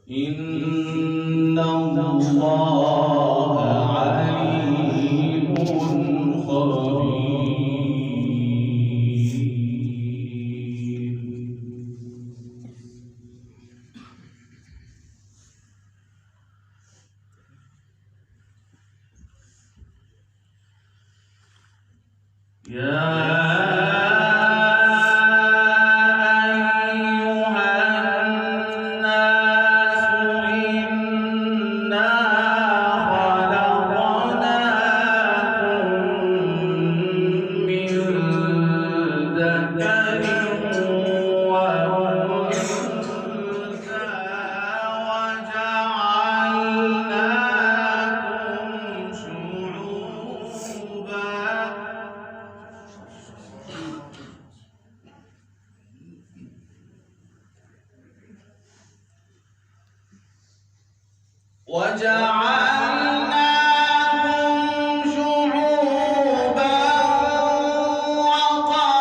إن الله عليم خبير. وجعلناكم شعوبا وقبائل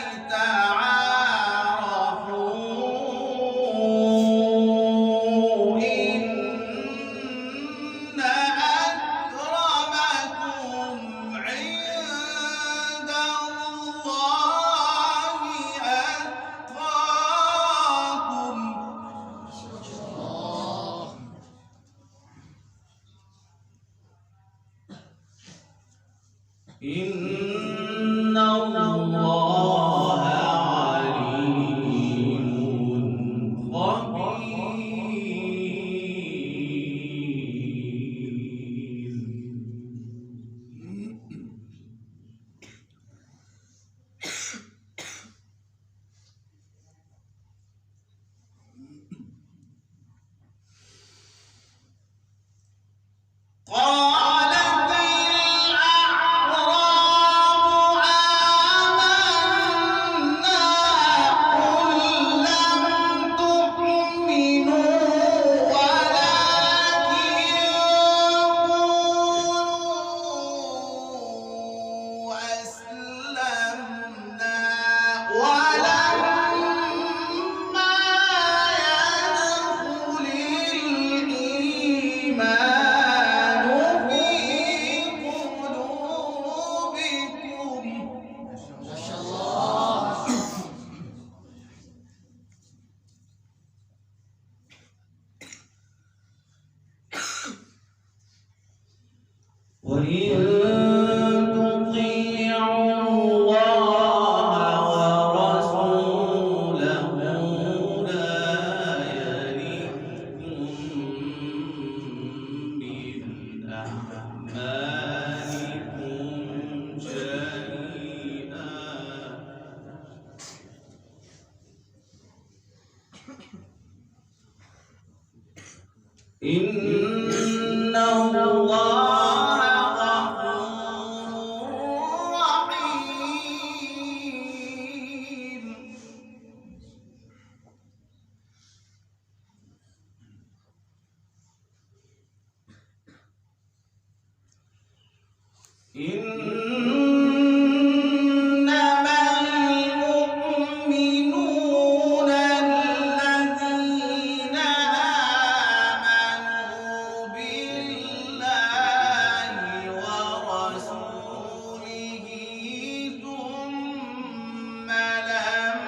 لتعارفوا إن أكرمكم عند الله أتقاكم. إن الله عليم خبير. قالت الأعراب آمنا قل لم تؤمنوا ولكن قولوا أسلمنا ولما يدخل الإيمان في قلوبكم. ما شاء الله. وإن تطيعوا الله ورسوله لا يلدكم من أعمالكم شيئا. إن الله غفور رحيم. إنما المؤمنون الذين آمنوا بالله ورسوله ثم لم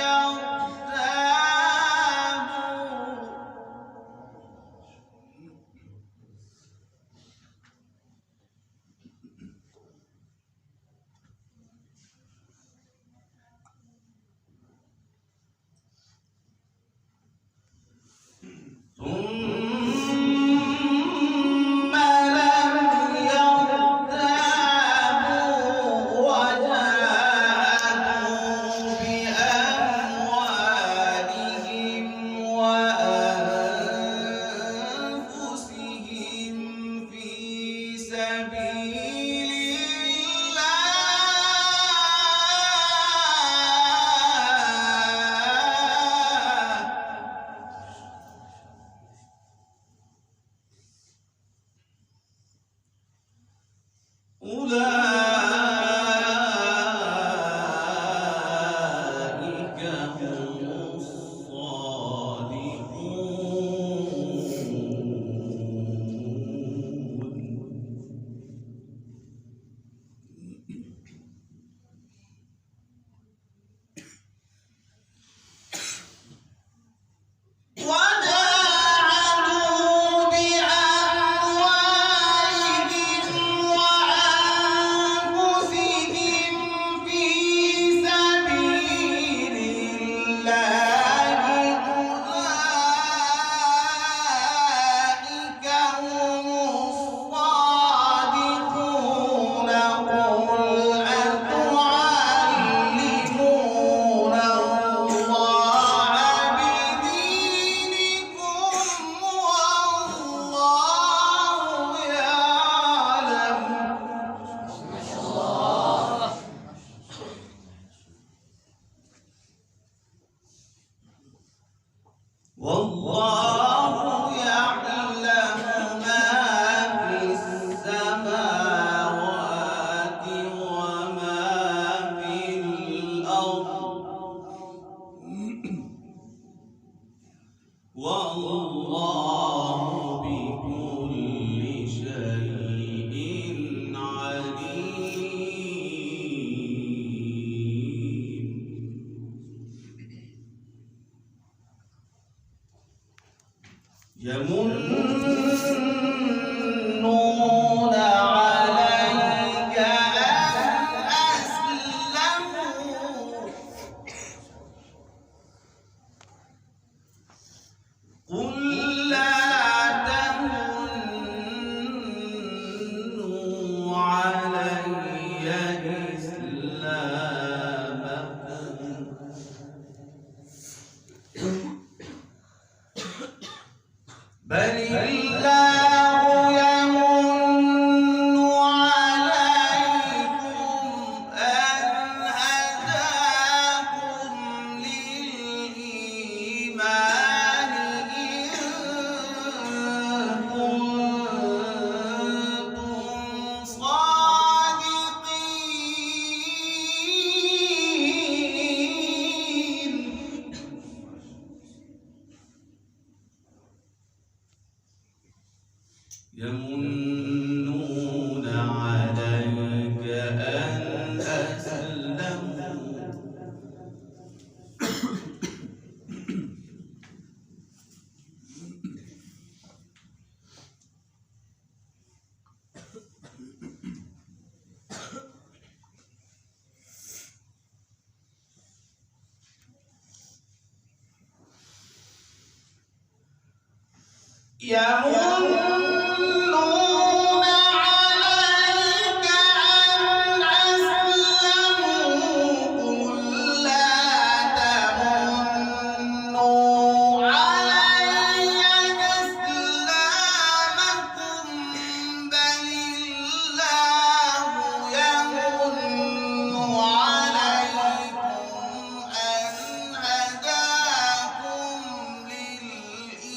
يرتابوا. يمنون عليك أن أسلموا قل لا تمنوا علي إسلامكم بل الله يمن عليكم أن هداكم للإيمان إن كنتم صادقين. يمنون عليك أن أسلموا يمنون عليك أن أسلموا قل لا تمنوا علي إسلامكم بل الله يمن عليكم أن هداكم للإيمان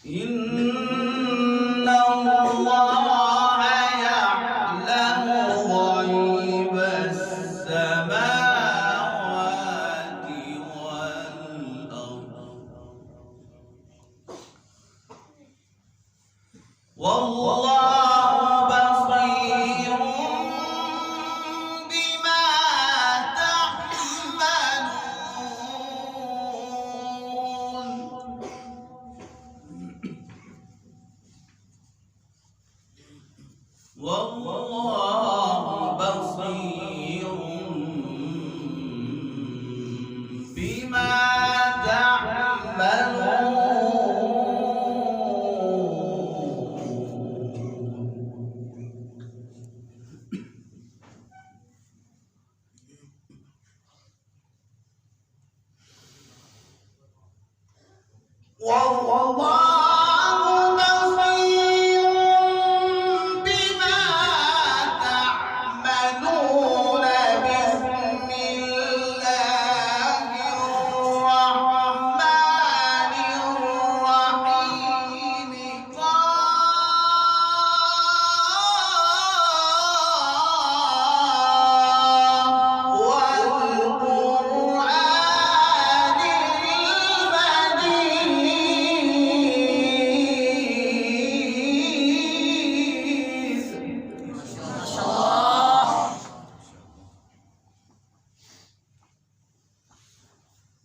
إن الله يعلم غيب السماوات والأرض والله بصير بما تعملون. والله بصير بما تعملون. والله بصير بما تعملون بسم الله الرحمن الرحيم والقرآن المجيد ما شاء الله.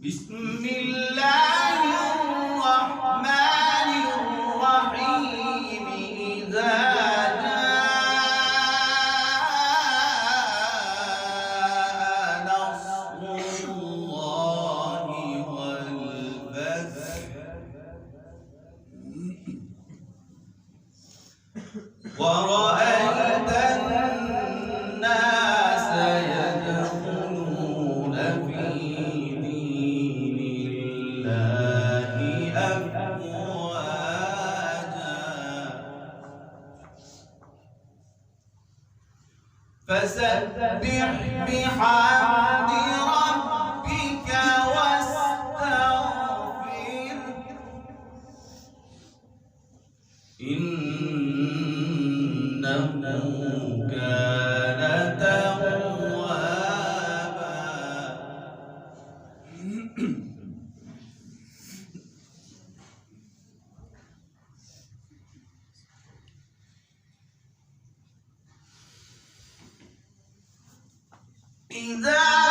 بسم الله الرحمن الرحيم إذا جاء نصر الله والفتح ورأيت الناس يدخلون في دين الله أفواجا فسبح بحمد ربك واستغفره إنه كان توابا. إذا